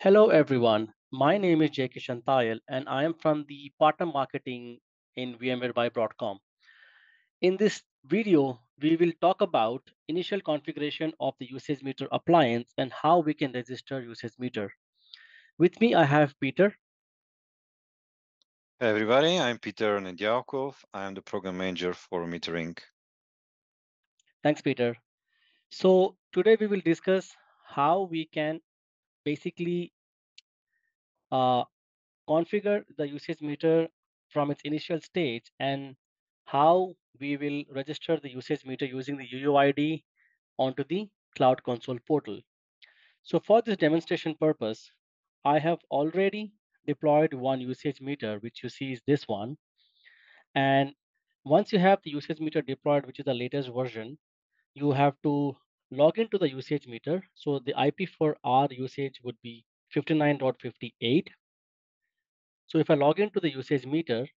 Hello everyone, my name is J. Kishan Tayal and I am from the partner marketing in VMware by Broadcom. In this video, we will talk about initial configuration of the usage meter appliance and how we can register usage meter. With me, I have Peter. Hey everybody, I'm Peter Nedyakov. I'm the program manager for metering. Thanks, Peter. So today we will discuss how we can basically uh, configure the usage meter from its initial stage and how we will register the usage meter using the UUID onto the Cloud Console portal. So for this demonstration purpose, I have already deployed one usage meter, which you see is this one. And once you have the usage meter deployed, which is the latest version, you have to log into the usage meter. So the IP for our usage would be 59.58. So if I log into the usage meter,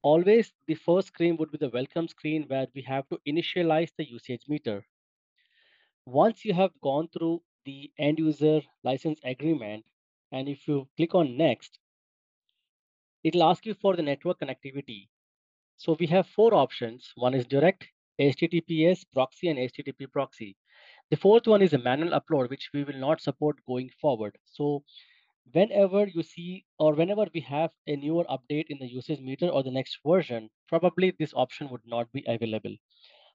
always the first screen would be the welcome screen where we have to initialize the usage meter. Once you have gone through the end user license agreement, and if you click on next, it'll ask you for the network connectivity. So we have four options. One is direct, HTTPS, proxy, and HTTP proxy. The fourth one is a manual upload, which we will not support going forward. So whenever you see or whenever we have a newer update in the usage meter or the next version, probably this option would not be available.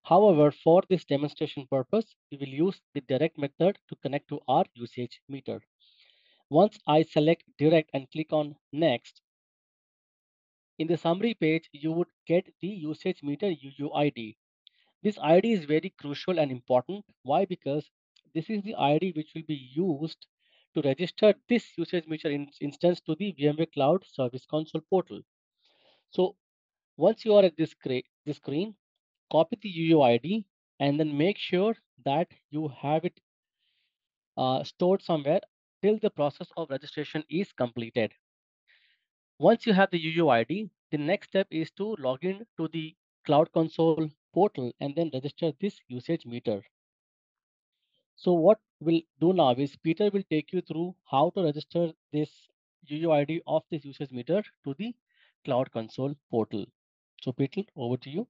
However, for this demonstration purpose, we will use the direct method to connect to our usage meter. Once I select direct and click on next, in the summary page, you would get the usage meter UUID. This ID is very crucial and important. Why? Because this is the ID which will be used to register this usage meter instance to the VMware Cloud Service Console portal. So once you are at this screen, copy the UUID and then make sure that you have it stored somewhere till the process of registration is completed. Once you have the UUID, the next step is to log in to the Cloud Console portal and then register this usage meter. So what we'll do now is Peter will take you through how to register this UUID of this usage meter to the Cloud Console portal. So Peter, over to you.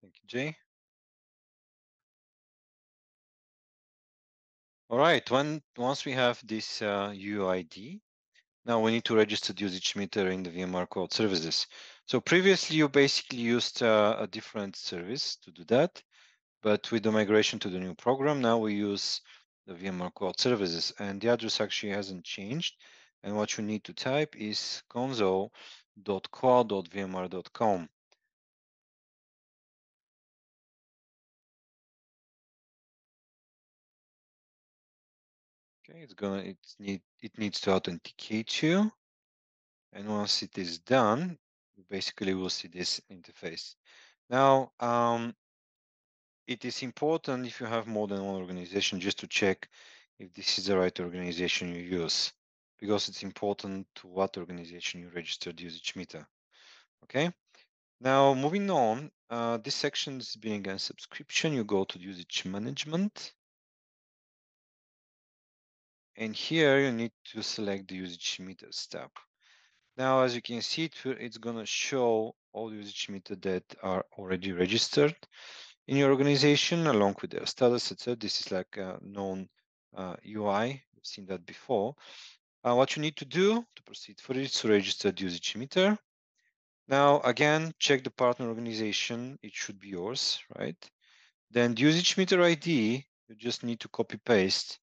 Thank you, Jay. All right, once we have this UID, now we need to register the usage meter in the VMware Cloud Services. So previously you basically used a different service to do that, but with the migration to the new program, now we use the VMware Cloud Services, and the address actually hasn't changed. And what you need to type is console.cloud.vmware.com. Okay, it needs to authenticate you, and once it is done, you basically will see this interface. Now, it is important if you have more than one organization just to check if this is the right organization you use, because it's important to what organization you registered usage meter. Okay. Now, moving on, this section is being a subscription. You go to usage management. And here you need to select the usage meters tab. Now, as you can see, it's going to show all usage meters that are already registered in your organization along with their status, etc. This is like a known UI. You've seen that before. What you need to do to proceed for it is to register the usage meter. Now, again, check the partner organization. It should be yours, right? Then the usage meter ID, you just need to copy paste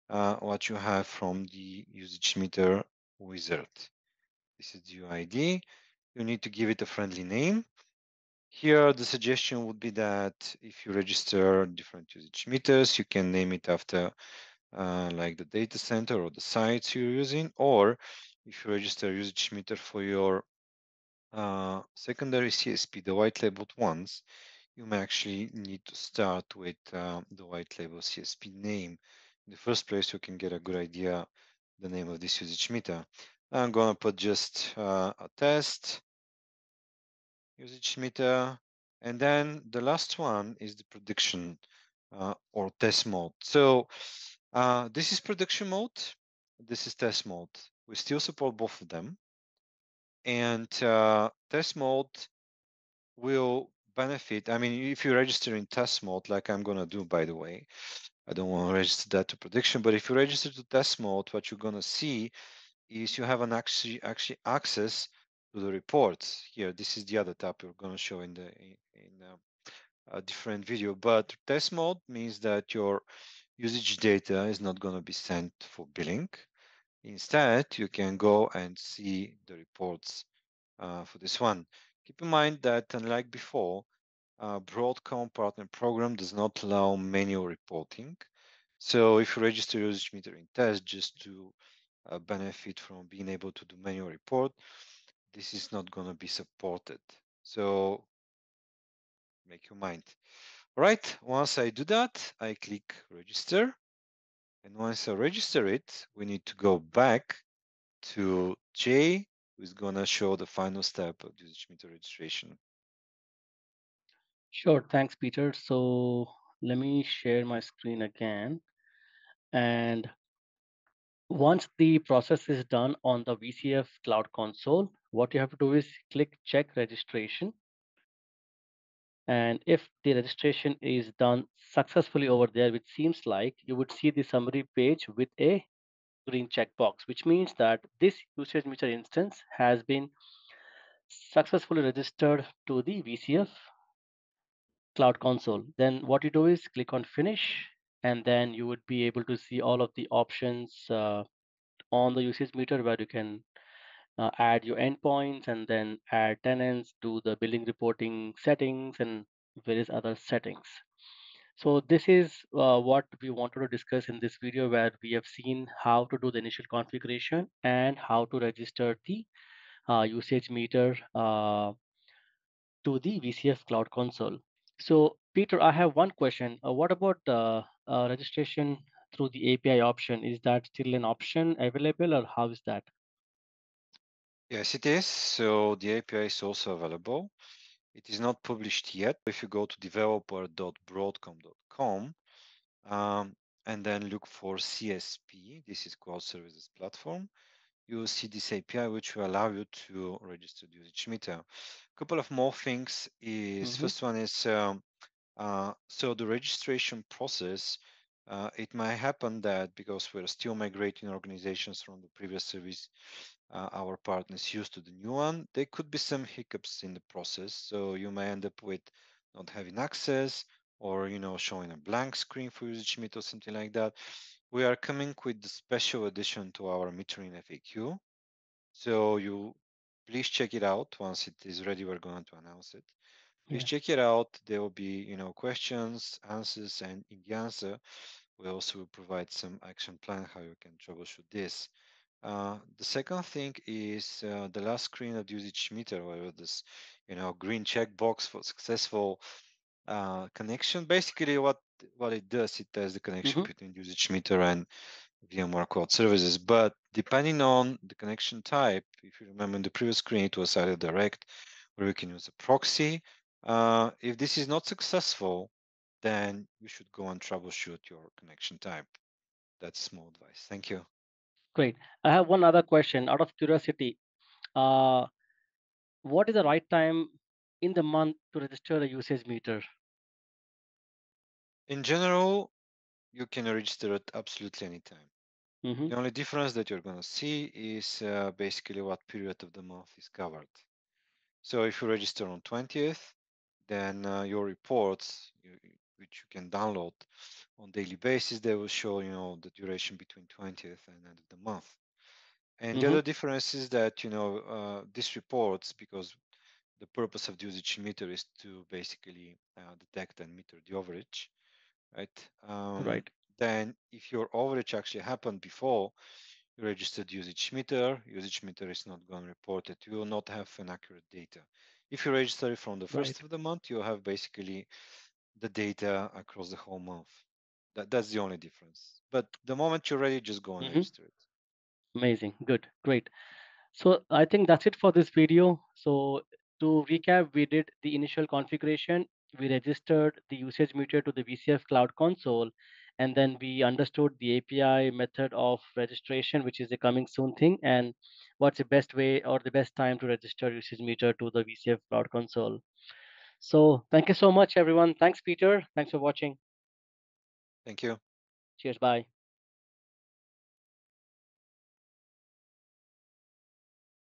what you have from the usage meter wizard. This is the UID. You need to give it a friendly name. Here, the suggestion would be that if you register different usage meters, you can name it after like the data center or the sites you're using, or if you register usage meter for your secondary CSP, the white labeled ones, you may actually need to start with the white label CSP name. In the first place, you can get a good idea the name of this usage meter. I'm gonna put just a test usage meter. And then the last one is the prediction or test mode. So this is production mode. This is test mode. We still support both of them. And test mode will benefit. I mean, if you register in test mode, like I'm going to do, by the way, I don't want to register that to prediction, but if you register to test mode, what you're going to see is you have an actually access to the reports here. This is the other tab we're going to show in a different video, but test mode means that your usage data is not going to be sent for billing. Instead, you can go and see the reports for this one. Keep in mind that unlike before, Broadcom Partner Program does not allow manual reporting. So if you register usage meter in test just to benefit from being able to do manual report, this is not going to be supported. So make your mind. All right, once I do that, I click register. And once I register it, we need to go back to Jay, who's going to show the final step of usage meter registration. Sure, thanks, Peter. So let me share my screen again. And once the process is done on the VCF Cloud Console, what you have to do is click check registration. And if the registration is done successfully over there, which seems like, you would see the summary page with a green checkbox, which means that this usage meter instance has been successfully registered to the VCF Cloud Console. Then what you do is click on finish, and then you would be able to see all of the options on the usage meter where you can add your endpoints and then add tenants, do the billing reporting settings and various other settings. So this is what we wanted to discuss in this video, where we have seen how to do the initial configuration and how to register the usage meter to the VCF Cloud Console. So Peter, I have one question. What about registration through the API option? Is that still an option available, or how is that? Yes, it is. So the API is also available. It is not published yet. If you go to developer.broadcom.com and then look for CSP, this is Cloud Services Platform, you will see this API which will allow you to register the usage meter. A couple of more things is Mm-hmm. first one is so the registration process, it might happen that because we're still migrating organizations from the previous service, our partners used to the new one, there could be some hiccups in the process. So you may end up with not having access or showing a blank screen for usage meter or something like that. We are coming with the special addition to our metering FAQ. So you please check it out. Once it is ready, we're going to announce it. Please Yeah. check it out. There will be, questions, answers, and in the answer, we also will provide some action plan how you can troubleshoot this. The second thing is the last screen of the usage meter, where this, green checkbox for successful connection. Basically, what it does, it does the connection Mm-hmm. between usage meter and VMware Cloud Services. But depending on the connection type, if you remember in the previous screen, it was either direct or we can use a proxy. If this is not successful, then you should go and troubleshoot your connection type. That's small advice. Thank you. Great. I have one other question out of curiosity. Uh, what is the right time in the month to register a usage meter? In general, you can register it absolutely anytime. Mm-hmm. The only difference that you're going to see is basically what period of the month is covered. So if you register on 20th, then your reports, which you can download on daily basis, they will show the duration between 20th and end of the month. And the Mm-hmm. other difference is that these reports, because the purpose of the usage meter is to basically detect and meter the overage, right? Right. Then if your overage actually happened before you registered usage meter is not going to report it. You will not have an accurate data. If you register it from the Right. first of the month, you have basically the data across the whole month. That's the only difference. But the moment you're ready, just go and Mm-hmm. register it. Amazing. Good. Great. So I think that's it for this video. So to recap, we did the initial configuration, we registered the usage meter to the VCF Cloud Console, and then we understood the API method of registration, which is a coming soon thing, and what's the best way or the best time to register usage meter to the VCF Cloud Console. So thank you so much, everyone. Thanks, Peter. Thanks for watching. Thank you. Cheers. Bye.